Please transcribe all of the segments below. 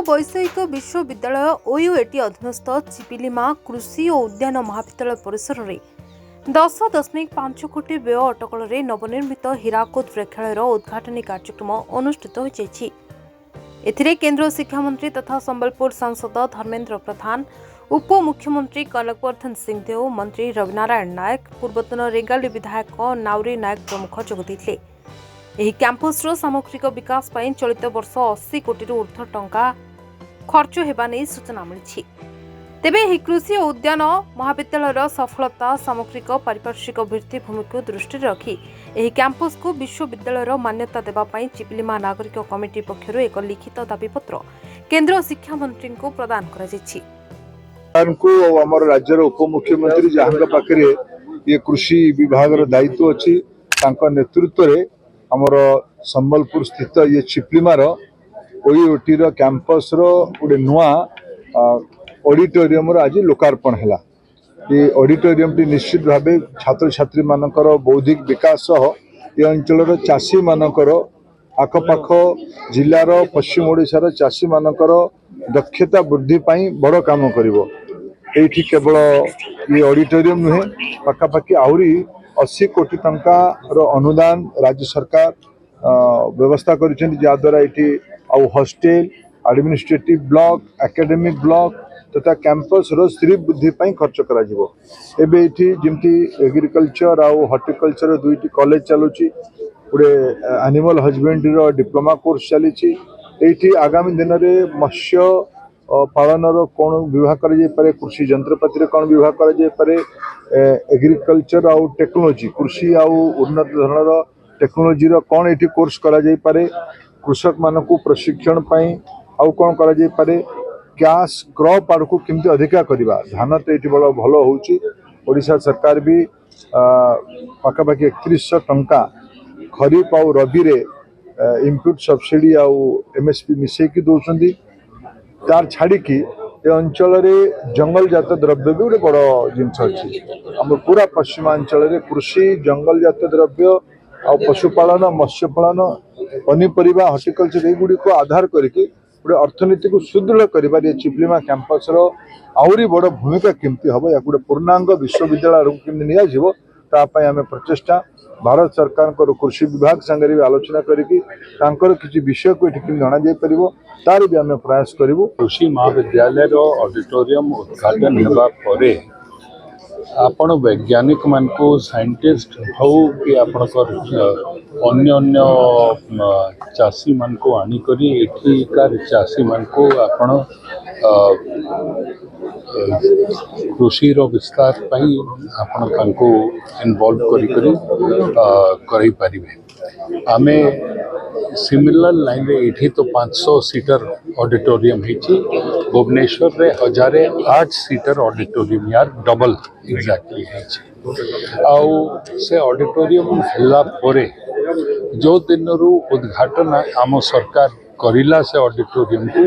ବୈଷୟିକ ବିଶ୍ୱବିଦ୍ୟାଳୟ ଓୟୁଏଟି ଅଧୀନସ୍ଥ ଚିପିଲିମା କୃଷି ଓ ଉଦ୍ୟାନ ମହାବିଦ୍ୟାଳୟ ପରିସରରେ 10.5 କୋଟି ବ୍ୟୟ ଅଟକଳରେ ନବନିର୍ମିତ ହୀରାକୁଦ ପ୍ରେକ୍ଷାଳୟର ଉଦ୍ଘାଟନୀ କାର୍ଯ୍ୟକ୍ରମ ଅନୁଷ୍ଠିତ ହୋଇଯାଇଛି। ଏଥିରେ କେନ୍ଦ୍ର ଶିକ୍ଷାମନ୍ତ୍ରୀ ତଥା ସମ୍ବଲପୁର ସାଂସଦ ଧର୍ମେନ୍ଦ୍ର ପ୍ରଧାନ, ଉପମୁଖ୍ୟମନ୍ତ୍ରୀ କନକବର୍ଦ୍ଧନ ସିଂହଦେଓ, ମନ୍ତ୍ରୀ ରବିନାରାୟଣ ନାୟକ, ପୂର୍ବତନ ରେଙ୍ଗାଲି ବିଧାୟକ ନାଉରୀ ନାୟକ ପ୍ରମୁଖ ଯୋଗ ଦେଇଥିଲେ। ଏହି କ୍ୟାମ୍ପସର ସାମଗ୍ରିକ ବିକାଶ ପାଇଁ ଚଳିତ ବର୍ଷ 80 କୋଟିରୁ ଊର୍ଦ୍ଧ୍ୱ ଟଙ୍କା ଖର୍ଚ୍ଚ ହେବା ନେଇ ସୂଚନା ମିଳିଛି। ତେବେ ଏହି କୃଷି ଓ ଉଦ୍ୟାନ ମହାବିଦ୍ୟାଳୟର ସଫଳତା, ସାମଗ୍ରିକ ପାରିପାର୍ଶ୍ୱିକ ଭିତ୍ତିଭୂମିକୁ ଦୃଷ୍ଟିରେ ରଖି ଏହି କ୍ୟାମ୍ପସକୁ ବିଶ୍ୱବିଦ୍ୟାଳୟର ମାନ୍ୟତା ଦେବା ପାଇଁ ଚିପିଲିମା ନାଗରିକ କମିଟି ପକ୍ଷରୁ ଏକ ଲିଖିତ ଦାବିପତ୍ର କେନ୍ଦ୍ର ଶିକ୍ଷାମନ୍ତ୍ରୀଙ୍କୁ ପ୍ରଦାନ କରାଯାଇଛି। ଆମର ରାଜ୍ୟର ଉପମୁଖ୍ୟମନ୍ତ୍ରୀ ଯାହାଙ୍କ ପାଖରେ ଏ କୃଷି ବିଭାଗର ଦାୟିତ୍ୱ ଅଛି, ତାଙ୍କ ନେତୃତ୍ୱରେ ଆମର ସମ୍ବଲପୁର ସ୍ଥିତ ये चिपलिमार ओयूएटीर कैंपसर गोटे नुआ ऑडिटोरियम आज लोकार्पण है। ये ऑडिटोरियम टी निश्चित भाव छात्र छात्री मानकर बौद्धिक विकास ये अंचल चाषी मानकर आखपाख जिलार पश्चिम ओडिशार चाषी मानकर दक्षता वृद्धि पाई बड़ काम करिवो। एठी केवल ये ऑडिटोरियम नुहे, पाखापाखि आहरी 80 कोटी टंका अनुदान राज्य सरकार व्यवस्था करिसेंती, जहाद्वारा ये hostel, administrative block, academic block तथा कैंपस स्त्री वृद्धि खर्च करा जिवो। एबे एठी जेमती एग्रीकल्चर आउ हॉर्टिकल्चर दुईटी कॉलेज चलुची, गोटे एनिमल हजबेंड्री डिप्लोमा कोर्स चली। आगामी दिन में मत्स्य पालनर कौन विभाग कर कृषि जंत्रपाति कौन विभाग कर एग्रीकल्चर आउ टेक्नोलोजी कृषि आउ उन्नत धरणर टेक्नोलोजी कौन ये कोर्स करा कृषक मान को प्रशिक्षण आउ कौन करा कैश क्रॉप आड़ को केमती अधिका करवा। धान तो ये बड़ा भल होशा सरकार भी पाखापाखि 3100 टंका खरीफ आउ रबी रे इनपुट सब्सिडी आउ एमएसपी मिसेकी दौरान। तार छाड़ी ये अंचल जंगल जात द्रव्य भी गोटे बड़ जिनस अच्छी। आम पूरा पश्चिमांचल कृषि जंगल जात द्रव्य आ पशुपालन, मत्स्यपालन, पनीपरिया, हॉर्टिकल्चर युड़क आधार करके गोटे अर्थनीति को सुदृढ़ कर चिपलिमा कैंपस आहरी बड़ भूमिका केमती हम या गोटे पूर्णांग विश्वविद्यालय केमती नियाजिबो आम प्रचेषा भारत सरकार कृषि विभाग संगे भी आलोचना करके किसी विषय को ये जना जापर तार भी आम प्रयास करूँ। कृषि महाविद्यालय ऑडिटोरियम उद्घाटन होगा आपण वैज्ञानिक मान को साइंटिस्ट हो कि आपणकर अन्य अन्य चाषी मान को आनिकरी एठिकार चाषी मान को आपण कृषि विस्तार पाई आपण तांको इन्वॉल्व करी पारिबे। आमे सिमिलर लाइन रे एठी तो 500 सीटर ऑडिटोरियम है, भुवनेश्वर रे 1008 सीटर ऑडिटोरियम यार डबल एग्जैक्टली है। आउ से ऑडिटोरियम हल्ला परे जो दिन रु उद्घाटन आम सरकार करिला से ऑडिटोरियम को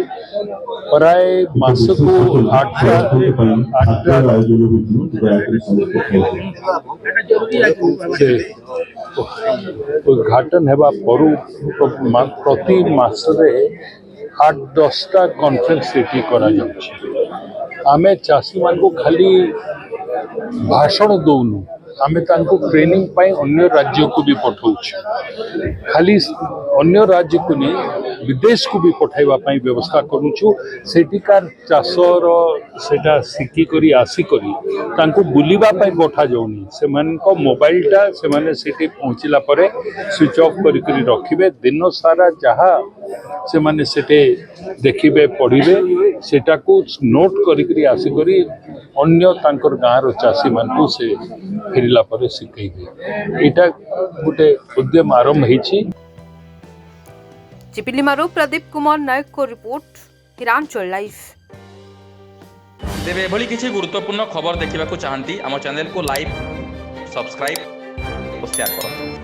प्राय मास को 8 उद्घाटन हेबा परु प्रति मास रे 8-10टा कॉन्फ्रेंस सिटी करा जाउछि। आमे चाषी मान को खाली भाषण दौनु, आमे तांको ट्रेनिंग पाई अन्य राज्य को भी पठाउछि। खाली अन्य राज्य को नहीं विदेश को भी पठाइबा पाई व्यवस्था करूछु। सेटिकार चाषर सेटा सिखी करी आसी करी तांको बुलिबा पाई पठा जाउनी। से मानको मोबाइलटा से माने सेठी पहुंचला परे स्विच ऑफ करी करी रखिबे। दिन सारा जहा से माने सेटे देखिबे पढ़िबे सेटा को नोट करी करी आसी करी अन्य तांकर गाँव चाषी मान को से फेरिला परे शिखेबे। एटा गोटे उद्यम आरंभ होईछि। चिपलिमारू प्रदीप कुमार नायक को रिपोर्ट, हिरांचल लाइव। तेरे एभली किसी गुरुत्वपूर्ण खबर देखा चाहती आम चैनल को लाइक, सब्सक्राइब और शेयर करो।